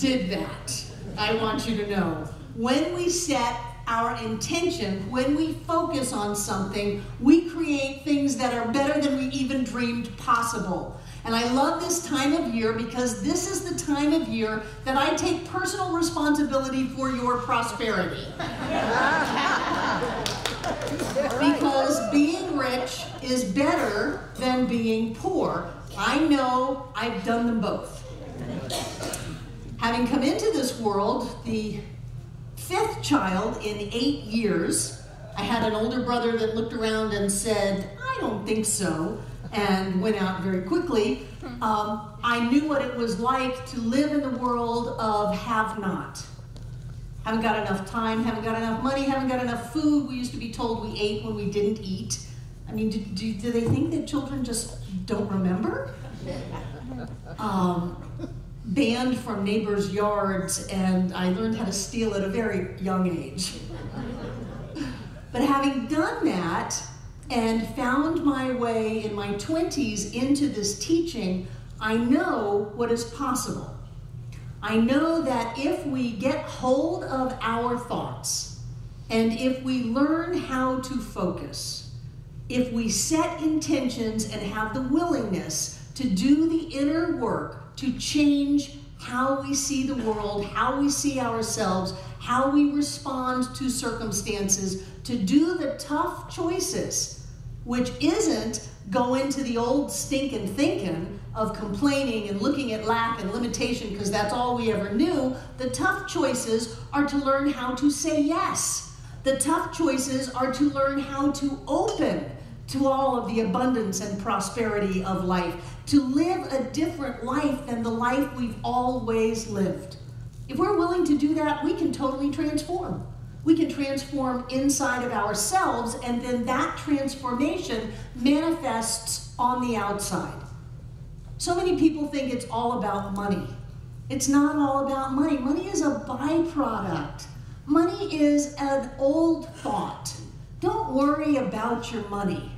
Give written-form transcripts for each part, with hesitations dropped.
did that. I want you to know. When we set our intention, when we focus on something, we create things that are better than we even dreamed possible. And I love this time of year because this is the time of year that I take personal responsibility for your prosperity. Because being rich is better than being poor. I know I've done them both. Having come into this world, the 5th child in 8 years, I had an older brother that looked around and said, "I don't think so," and went out very quickly. I knew what it was like to live in the world of have not. Haven't got enough time, haven't got enough money, haven't got enough food. We used to be told we ate when we didn't eat. I mean, do they think that children just don't remember? Banned from neighbors' yards, and I learned how to steal at a very young age. But having done that and found my way in my 20s into this teaching, I know what is possible. I know that if we get hold of our thoughts, and if we learn how to focus, if we set intentions and have the willingness to do the inner work to change how we see the world, how we see ourselves, how we respond to circumstances, to do the tough choices, which isn't go into the old stinking thinking of complaining and looking at lack and limitation because that's all we ever knew. The tough choices are to learn how to say yes. The tough choices are to learn how to open to all of the abundance and prosperity of life, to live a different life than the life we've always lived. If we're willing to do that, we can totally transform. We can transform inside of ourselves, and then that transformation manifests on the outside. So many people think it's all about money. It's not all about money. Money is a byproduct. Money is an old thought. Don't worry about your money.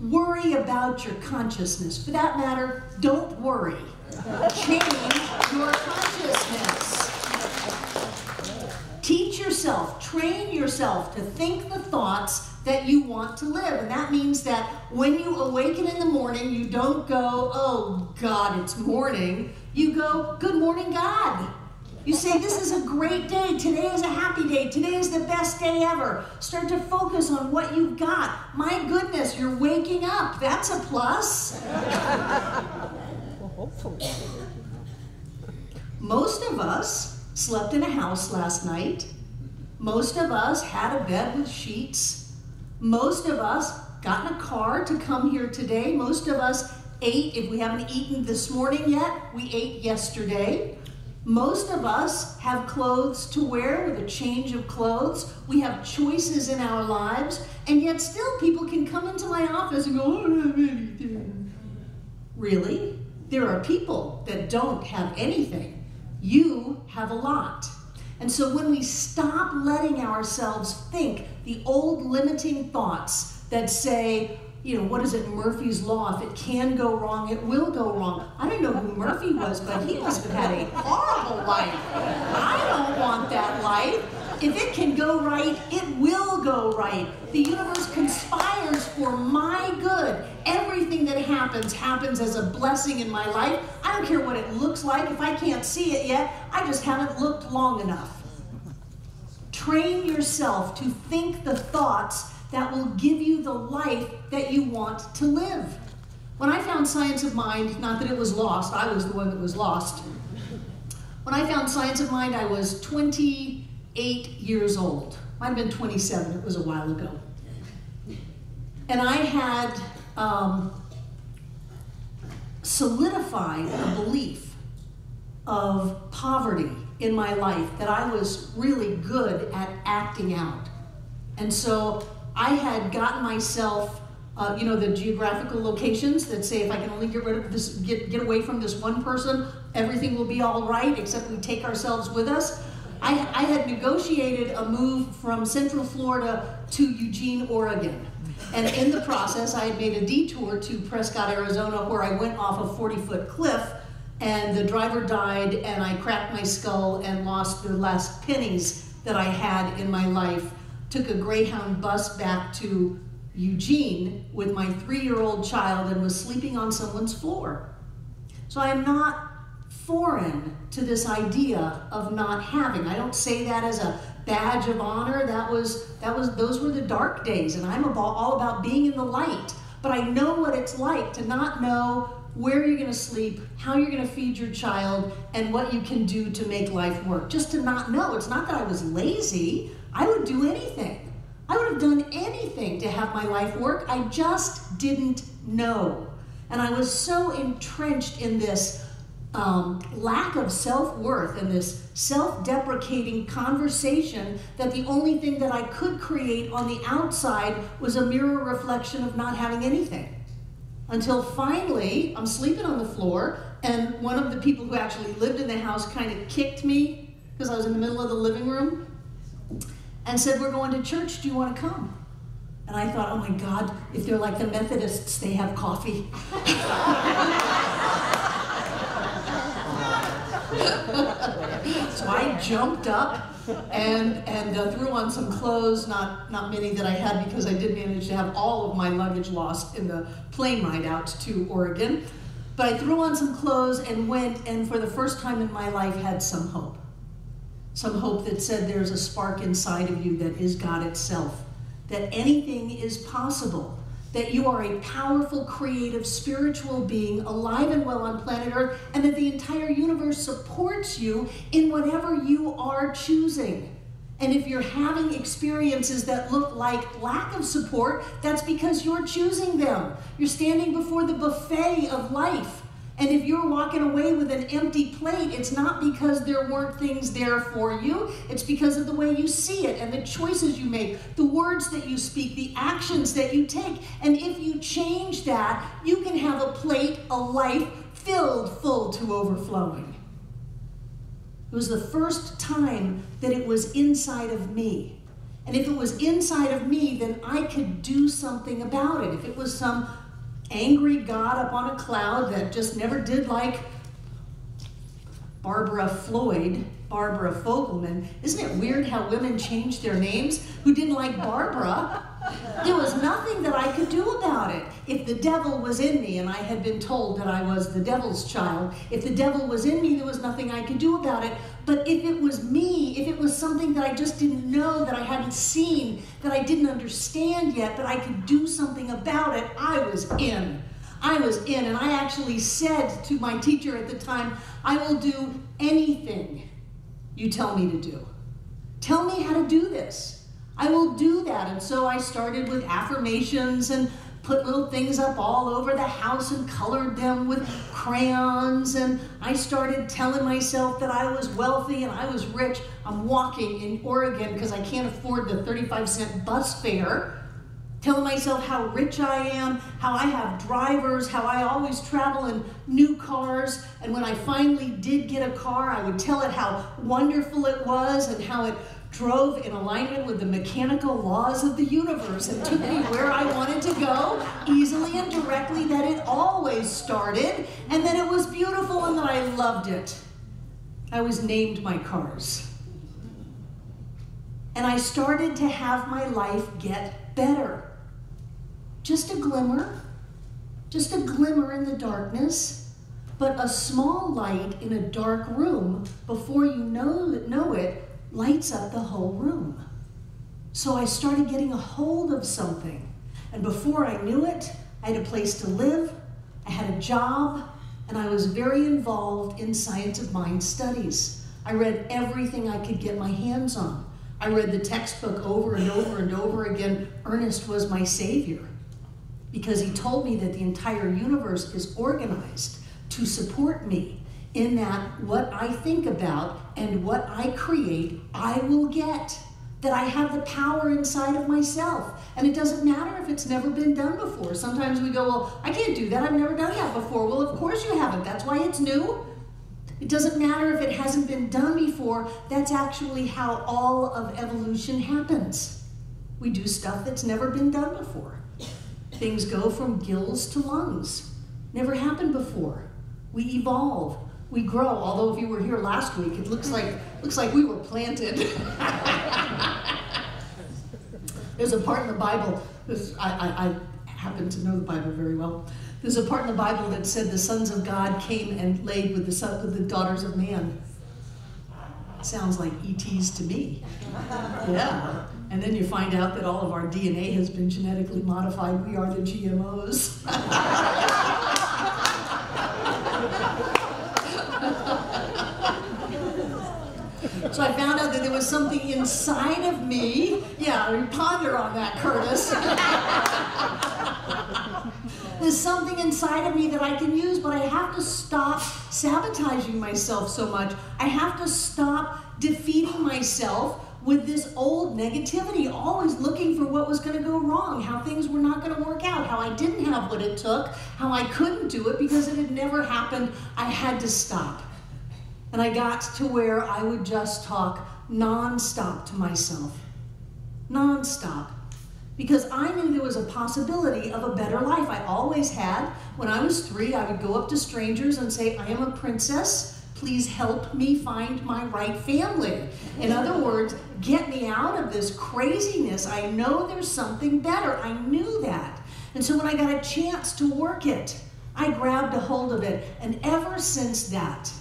Worry about your consciousness. For that matter, don't worry. Change your consciousness. Teach yourself, train yourself to think the thoughts that you want to live. And that means that when you awaken in the morning, you don't go, "Oh God, it's morning." You go, "Good morning, God." You say, "This is a great day. Today is a happy day. Today is the best day ever." Start to focus on what you've got. My goodness, you're waking up. That's a plus. Most of us slept in a house last night. Most of us had a bed with sheets. Most of us got in a car to come here today. Most of us ate. If we haven't eaten this morning yet, we ate yesterday. Most of us have clothes to wear with a change of clothes. We have choices in our lives, and yet still people can come into my office and go, "I don't have anything." Really? There are people that don't have anything. You have a lot. And so when we stop letting ourselves think the old limiting thoughts that say, you know, what is it, Murphy's Law? If it can go wrong, it will go wrong. I don't know who Murphy was, but he must have had a horrible life. I don't want that life. If it can go right, it will go right. The universe conspires for my good. Everything that happens, happens as a blessing in my life. I don't care what it looks like. If I can't see it yet, I just haven't looked long enough. Train yourself to think the thoughts that will give you the life that you want to live. When I found Science of Mind, not that it was lost, I was the one that was lost. When I found Science of Mind, I was 28 years old. Might have been 27, it was a while ago. And I had solidified a belief of poverty in my life, that I was really good at acting out. And so I had gotten myself, you know, the geographical locations that say if I can only get rid of this, get away from this one person, everything will be all right, except we take ourselves with us. I had negotiated a move from Central Florida to Eugene, Oregon. And in the process, I had made a detour to Prescott, Arizona, where I went off a 40-foot cliff and the driver died, and I cracked my skull and lost the last pennies that I had in my life. Took a Greyhound bus back to Eugene with my 3-year-old child and was sleeping on someone's floor. So I am not foreign to this idea of not having. I don't say that as a badge of honor. Those were the dark days, and I'm all about being in the light. But I know what it's like to not know where you're going to sleep, how you're going to feed your child, and what you can do to make life work. Just to not know. It's not that I was lazy. I would do anything. I would have done anything to have my life work. I just didn't know. And I was so entrenched in this lack of self-worth and this self-deprecating conversation that the only thing that I could create on the outside was a mirror reflection of not having anything. Until finally, I'm sleeping on the floor, and one of the people who actually lived in the house kind of kicked me because I was in the middle of the living room and said, "We're going to church, do you want to come?" And I thought, oh my God, if they're like the Methodists, they have coffee. So I jumped up and threw on some clothes, not many that I had because I did manage to have all of my luggage lost in the plane ride out to Oregon. But I threw on some clothes and went, and for the first time in my life had some hope. Some hope that said there's a spark inside of you that is God itself, that anything is possible, that you are a powerful, creative, spiritual being, alive and well on planet Earth, and that the entire universe supports you in whatever you are choosing. And if you're having experiences that look like lack of support, that's because you're choosing them. You're standing before the buffet of life. And if you're walking away with an empty plate, it's not because there weren't things there for you. It's because of the way you see it and the choices you make, the words that you speak, the actions that you take. And if you change that, you can have a plate, a life filled full to overflowing. It was the first time that it was inside of me. And if it was inside of me, then I could do something about it. If it was some angry God up on a cloud that just never did like Barbara Fogelman. Isn't it weird how women change their names who didn't like Barbara? There was nothing that I could do about it. If the devil was in me, and I had been told that I was the devil's child, if the devil was in me, there was nothing I could do about it. But if it was me, if it was something that I just didn't know, that I hadn't seen, that I didn't understand yet, but I could do something about it, I was in. I was in, and I actually said to my teacher at the time, I will do anything you tell me to do. Tell me how to do this. I will do that. And so I started with affirmations and put little things up all over the house and colored them with crayons. And I started telling myself that I was wealthy and I was rich. I'm walking in Oregon because I can't afford the 35-cent bus fare. Telling myself how rich I am, how I have drivers, how I always travel in new cars. And when I finally did get a car, I would tell it how wonderful it was and how it drove in alignment with the mechanical laws of the universe and took me where I wanted to go, easily and directly, that it always started, and that it was beautiful and that I loved it. I always named my cars. And I started to have my life get better. Just a glimmer in the darkness, but a small light in a dark room, before you know it, lights up the whole room. So I started getting a hold of something. And before I knew it, I had a place to live, I had a job, and I was very involved in science of mind studies. I read everything I could get my hands on. I read the textbook over and over and over again. Ernest was my savior, because he told me that the entire universe is organized to support me, in that what I think about and what I create, I will get. That I have the power inside of myself. And it doesn't matter if it's never been done before. Sometimes we go, well, I can't do that. I've never done that before. Well, of course you haven't. That's why it's new. It doesn't matter if it hasn't been done before. That's actually how all of evolution happens. We do stuff that's never been done before. Things go from gills to lungs. Never happened before. We evolve. we grow. Although if you were here last week, it looks like we were planted. There's a part in the Bible, I happen to know the Bible very well. There's a part in the Bible that said the sons of God came and laid with the daughters of man. Sounds like ETs to me. Yeah. And then you find out that all of our DNA has been genetically modified. We are the GMOs. So I found out that there was something inside of me. Yeah, ponder on that, Curtis. There's something inside of me that I can use, but I have to stop sabotaging myself so much. I have to stop defeating myself with this old negativity, always looking for what was going to go wrong, how things were not going to work out, how I didn't have what it took, how I couldn't do it because it had never happened. I had to stop. And I got to where I would just talk nonstop to myself. Nonstop. Because I knew there was a possibility of a better life. I always had. When I was 3, I would go up to strangers and say, I am a princess. Please help me find my right family. In other words, get me out of this craziness. I know there's something better. I knew that. And so when I got a chance to work it, I grabbed a hold of it. And ever since that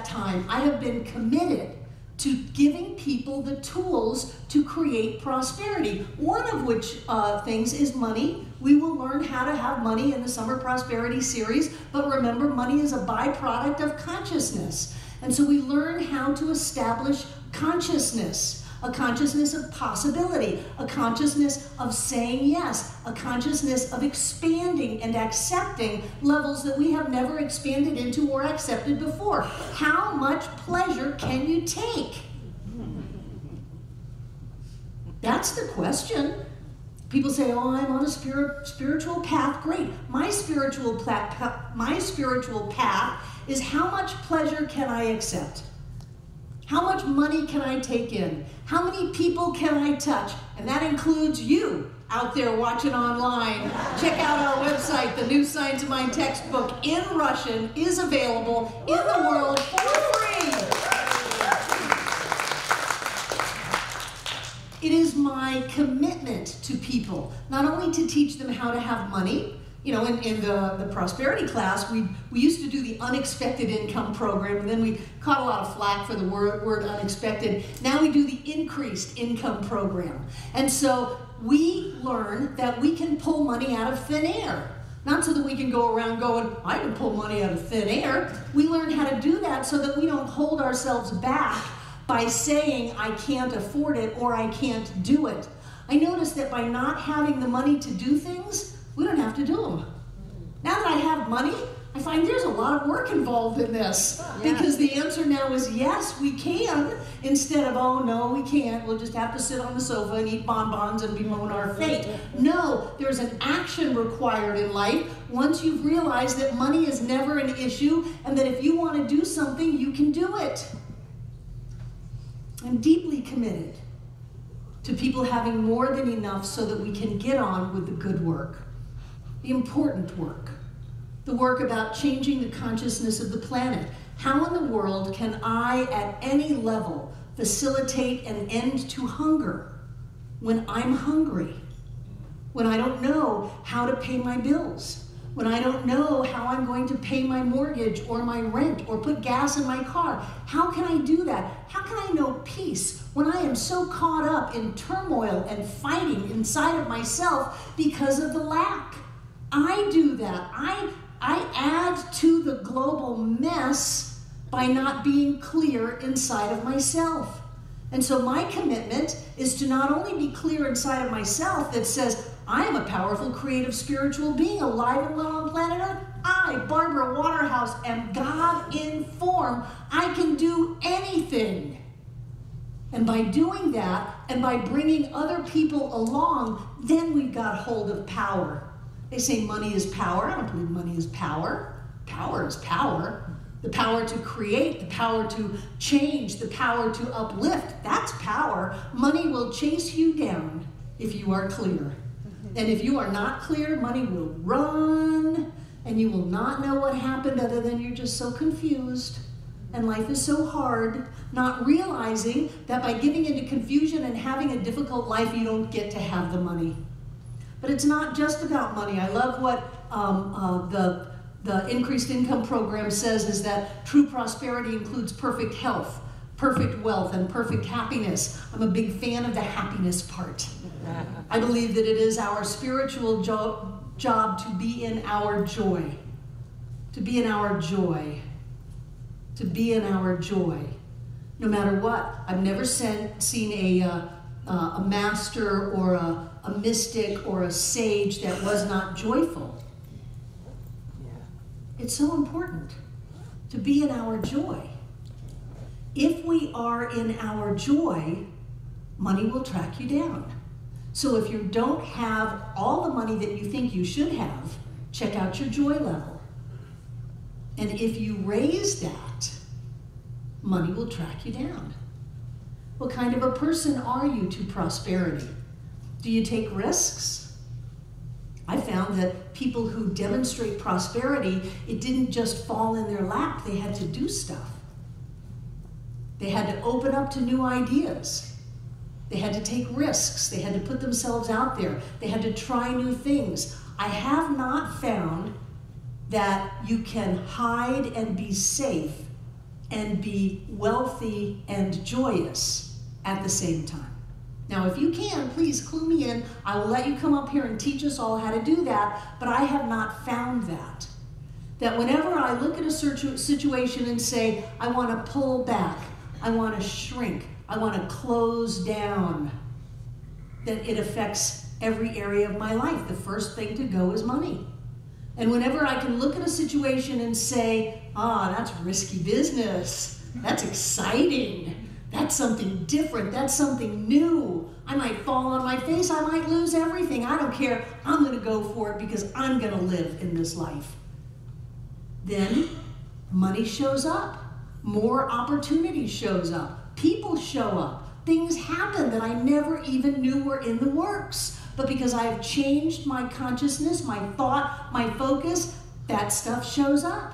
time, I have been committed to giving people the tools to create prosperity. One of which things is money. We will learn how to have money in the Summer Prosperity series, but remember, money is a byproduct of consciousness. And so we learn how to establish consciousness. A consciousness of possibility, a consciousness of saying yes, a consciousness of expanding and accepting levels that we have never expanded into or accepted before. How much pleasure can you take? That's the question. People say, oh, I'm on a spiritual path. Great. My spiritual path is how much pleasure can I accept? How much money can I take in? How many people can I touch? And that includes you out there watching online. Check out our website. The New Science of Mind textbook in Russian is available in the world for free. It is my commitment to people, not only to teach them how to have money. You know, in the prosperity class, we used to do the unexpected income program, and then we caught a lot of flack for the word unexpected. Now we do the increased income program. And so we learn that we can pull money out of thin air. Not so that we can go around going, I can pull money out of thin air. We learn how to do that so that we don't hold ourselves back by saying, I can't afford it or I can't do it. I noticed that by not having the money to do things, we don't have to do them. Now that I have money, I find there's a lot of work involved in this. Because the answer now is yes, we can, instead of, oh no, we can't. We'll just have to sit on the sofa and eat bonbons and bemoan our fate. No, there's an action required in life once you've realized that money is never an issue and that if you want to do something, you can do it. I'm deeply committed to people having more than enough so that we can get on with the good work. The important work, the work about changing the consciousness of the planet. How in the world can I, at any level, facilitate an end to hunger when I'm hungry? When I don't know how to pay my bills? When I don't know how I'm going to pay my mortgage or my rent or put gas in my car? How can I do that? How can I know peace when I am so caught up in turmoil and fighting inside of myself because of the lack? I do that. I add to the global mess by not being clear inside of myself. And so my commitment is to not only be clear inside of myself that says, I am a powerful, creative, spiritual being alive and well on planet Earth. I, Barbara Waterhouse, am God in form. I can do anything. And by doing that, and by bringing other people along, then we've got hold of power. They say money is power. I don't believe money is power. Power is power. The power to create, the power to change, the power to uplift. That's power. Money will chase you down if you are clear. And if you are not clear, money will run and you will not know what happened other than you're just so confused and life is so hard, not realizing that by giving into confusion and having a difficult life, you don't get to have the money. But it's not just about money. I love what the increased income program says, is that true prosperity includes perfect health, perfect wealth, and perfect happiness. I'm a big fan of the happiness part. I believe that it is our spiritual job to be in our joy, to be in our joy, to be in our joy, no matter what. I've never seen a master or a mystic or a sage that was not joyful. It's so important to be in our joy. If we are in our joy, money will track you down. So if you don't have all the money that you think you should have, check out your joy level. And if you raise that, money will track you down. What kind of a person are you to prosperity? Do you take risks? I found that people who demonstrate prosperity, it didn't just fall in their lap. They had to do stuff. They had to open up to new ideas. They had to take risks. They had to put themselves out there. They had to try new things. I have not found that you can hide and be safe and be wealthy and joyous at the same time. Now, if you can, please clue me in. I will let you come up here and teach us all how to do that, but I have not found that. That whenever I look at a situation and say, I want to pull back, I want to shrink, I want to close down, that it affects every area of my life. The first thing to go is money. And whenever I can look at a situation and say, that's risky business, that's exciting, that's something different, that's something new, I might fall on my face, I might lose everything, I don't care, I'm going to go for it because I'm going to live in this life. Then money shows up, more opportunity shows up, people show up, things happen that I never even knew were in the works. But because I have changed my consciousness, my thought, my focus, that stuff shows up.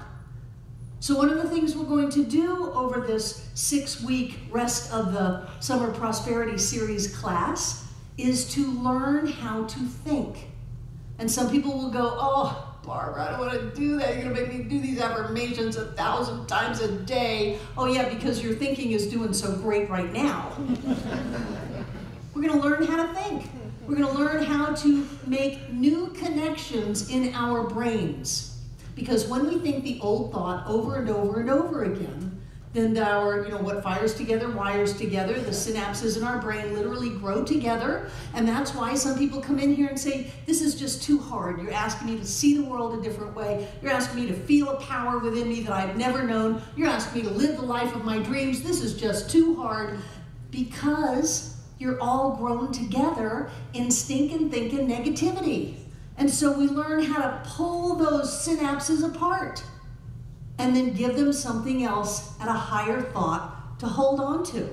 So one of the things we're going to do over this 6-week rest of the Summer Prosperity Series class is to learn how to think. And some people will go, oh, Barbara, I don't want to do that. You're going to make me do these affirmations 1,000 times a day. Oh yeah, because your thinking is doing so great right now. We're going to learn how to think. We're going to learn how to make new connections in our brains. Because when we think the old thought over and over and over again, then what fires together wires together. The synapses in our brain literally grow together. And that's why some people come in here and say, this is just too hard. You're asking me to see the world a different way. You're asking me to feel a power within me that I've never known. You're asking me to live the life of my dreams. This is just too hard. Because you're all grown together in stinking thinking negativity. And so we learn how to pull those synapses apart and then give them something else at a higher thought to hold on to.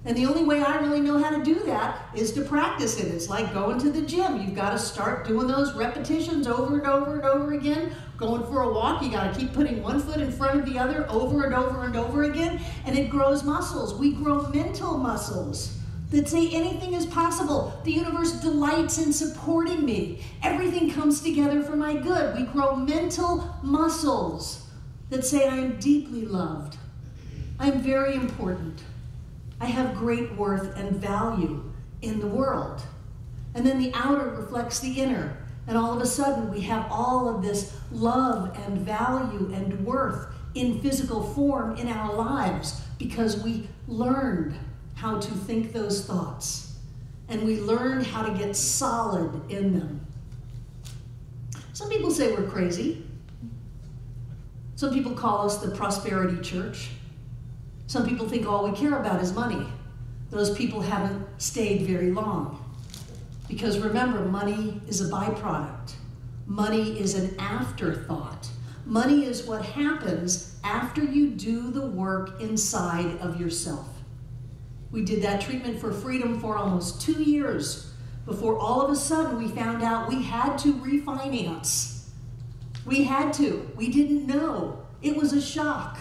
And the only way I really know how to do that is to practice it. It's like going to the gym. You've got to start doing those repetitions over and over and over again. Going for a walk, you got to keep putting one foot in front of the other over and over and over again, and it grows muscles. We grow mental muscles that say anything is possible. The universe delights in supporting me. Everything comes together for my good. We grow mental muscles that say I am deeply loved. I am very important. I have great worth and value in the world. And then the outer reflects the inner. And all of a sudden we have all of this love and value and worth in physical form in our lives because we learned how to think those thoughts, and we learn how to get solid in them. Some people say we're crazy. Some people call us the prosperity church. Some people think all we care about is money. Those people haven't stayed very long. Because remember, money is a byproduct. Money is an afterthought. Money is what happens after you do the work inside of yourself. We did that treatment for freedom for almost 2 years before all of a sudden we found out we had to refinance. We had to. We didn't know. It was a shock.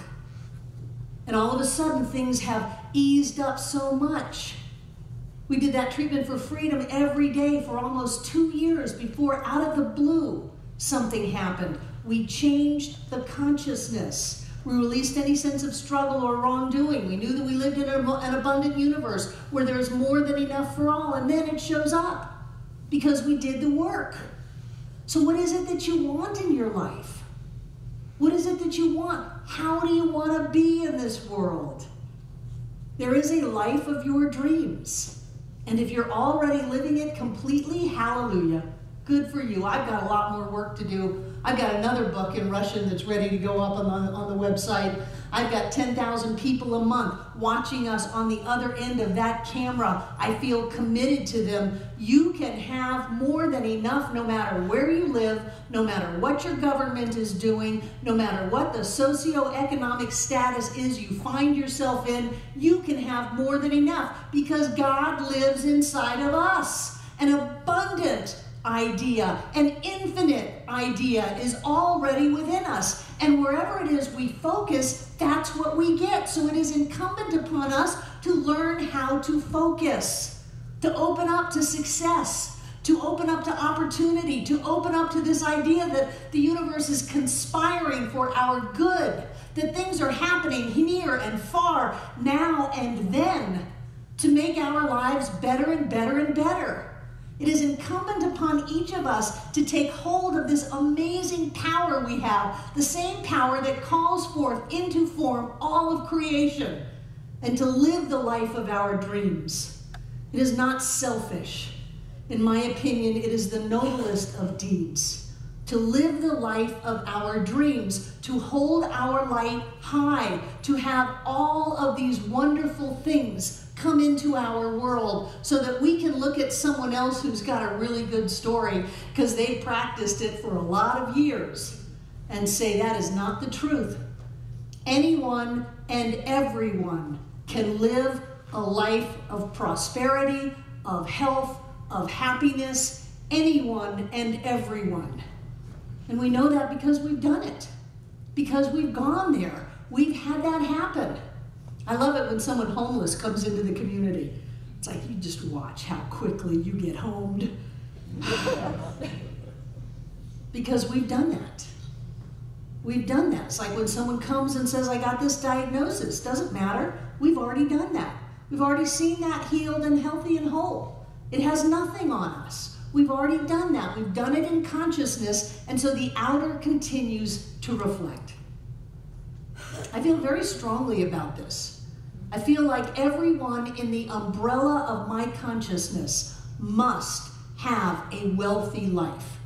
And all of a sudden, things have eased up so much. We did that treatment for freedom every day for almost 2 years before, out of the blue, something happened. We changed the consciousness. We released any sense of struggle or wrongdoing. We knew that we lived in an abundant universe where there's more than enough for all, and then it shows up because we did the work. So what is it that you want in your life? What is it that you want? How do you want to be in this world? There is a life of your dreams. And if you're already living it completely, hallelujah. Good for you. I've got a lot more work to do. I've got another book in Russian that's ready to go up on the website. I've got 10,000 people a month watching us on the other end of that camera. I feel committed to them. You can have more than enough no matter where you live, no matter what your government is doing, no matter what the socioeconomic status is you find yourself in. You can have more than enough because God lives inside of us. An abundant idea, an infinite idea is already within us. And wherever it is we focus, that's what we get. So it is incumbent upon us to learn how to focus, to open up to success, to open up to opportunity, to open up to this idea that the universe is conspiring for our good, that things are happening near and far, now and then, to make our lives better and better and better. It is incumbent upon each of us to take hold of this amazing power we have, the same power that calls forth into form all of creation, and to live the life of our dreams. It is not selfish. In my opinion, it is the noblest of deeds. To live the life of our dreams, to hold our light high, to have all of these wonderful things come into our world so that we can look at someone else who's got a really good story because they practiced it for a lot of years and say that is not the truth. Anyone and everyone can live a life of prosperity, of health, of happiness, anyone and everyone. And we know that because we've done it, because we've gone there. We've had that happen. I love it when someone homeless comes into the community. It's like, you just watch how quickly you get homed. Because we've done that. We've done that. It's like when someone comes and says, I got this diagnosis. Doesn't matter. We've already done that. We've already seen that healed and healthy and whole. It has nothing on us. We've already done that. We've done it in consciousness, and so the outer continues to reflect. I feel very strongly about this. I feel like everyone in the umbrella of my consciousness must have a wealthy life.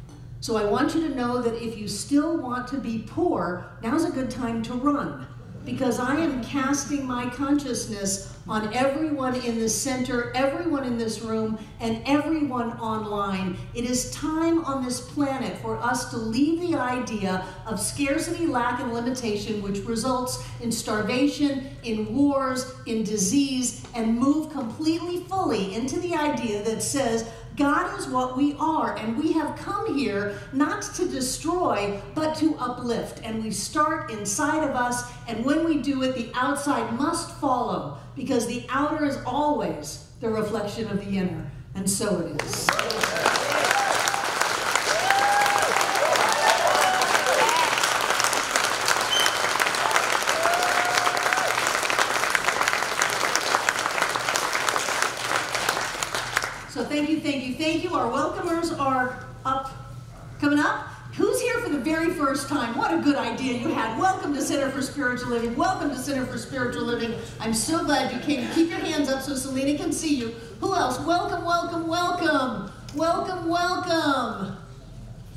So I want you to know that if you still want to be poor, now's a good time to run, because I am casting my consciousness on everyone in the center, everyone in this room, and everyone online. It is time on this planet for us to leave the idea of scarcity, lack, and limitation, which results in starvation, in wars, in disease, and move completely fully into the idea that says, God is what we are, and we have come here not to destroy, but to uplift. And we start inside of us, and when we do it, the outside must follow, because the outer is always the reflection of the inner, and so it is. So thank you, thank you, thank you. Our welcomers are coming up. Who's here for the very first time? What a good idea you had. Welcome to Center for Spiritual Living. Welcome to Center for Spiritual Living. I'm so glad you came. Keep your hands up so Selena can see you. Who else? Welcome, welcome, welcome. Welcome, welcome.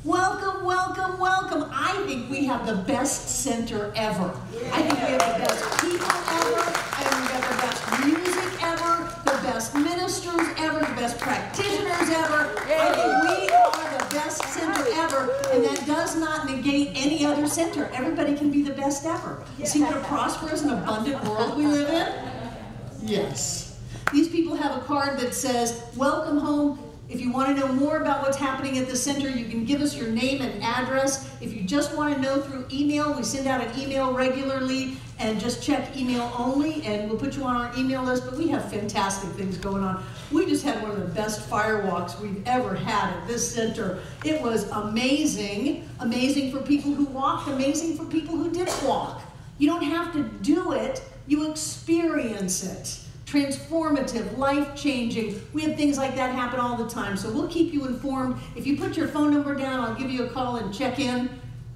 Welcome, welcome, welcome. I think we have the best center ever. I think we have the best people ever. I think we have the best music ever, the best ministers ever, the best practitioners ever. I think we are the best center ever, and that does not negate any other center. Everybody can be the best ever. See what a prosperous and abundant world we live in? Yes. These people have a card that says, welcome home. If you want to know more about what's happening at the center, you can give us your name and address. If you just want to know through email, we send out an email regularly, and just check email only, and we'll put you on our email list. But we have fantastic things going on. We just had one of the best fire walks we've ever had at this center. It was amazing. Amazing for people who walked, amazing for people who didn't walk. You don't have to do it, you experience it. Transformative, life-changing. We have things like that happen all the time, so we'll keep you informed. If you put your phone number down, I'll give you a call and check in.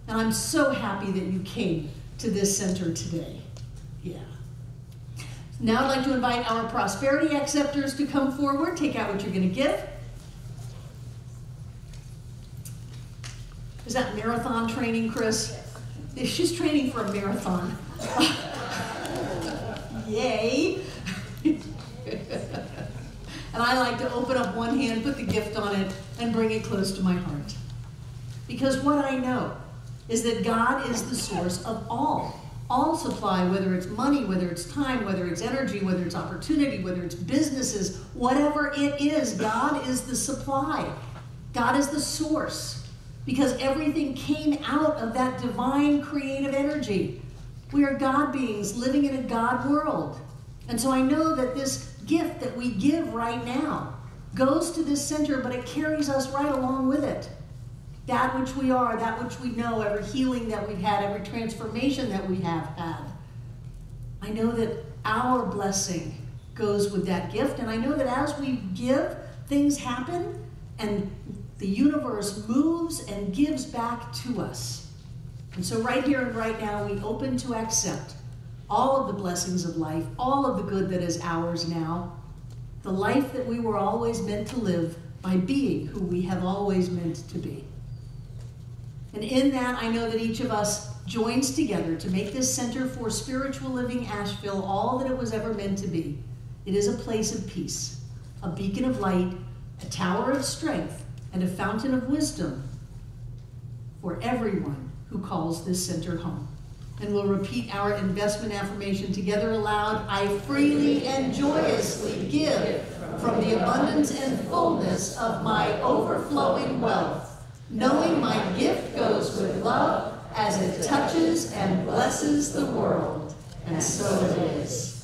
And I'm so happy that you came to this center today. Yeah. Now I'd like to invite our prosperity acceptors to come forward. Take out what you're going to give. Is that marathon training, Chris? She's training for a marathon. Yay! And I like to open up one hand, put the gift on it, and bring it close to my heart. Because what I know is that God is the source of all supply, whether it's money, whether it's time, whether it's energy, whether it's opportunity, whether it's businesses, whatever it is, God is the supply. God is the source. Because everything came out of that divine creative energy. We are God beings living in a God world. And so I know that this gift that we give right now goes to this center, but it carries us right along with it. That which we are, that which we know, every healing that we've had, every transformation that we have had. I know that our blessing goes with that gift, and I know that as we give, things happen, and the universe moves and gives back to us. And so right here and right now, we open to accept all of the blessings of life, all of the good that is ours now, the life that we were always meant to live by being who we have always meant to be. And in that, I know that each of us joins together to make this Center for Spiritual Living Asheville all that it was ever meant to be. It is a place of peace, a beacon of light, a tower of strength, and a fountain of wisdom for everyone who calls this center home. And we'll repeat our investment affirmation together aloud. I freely and joyously give from the abundance and fullness of my overflowing wealth, knowing my gift goes with love as it touches and blesses the world. And so it is.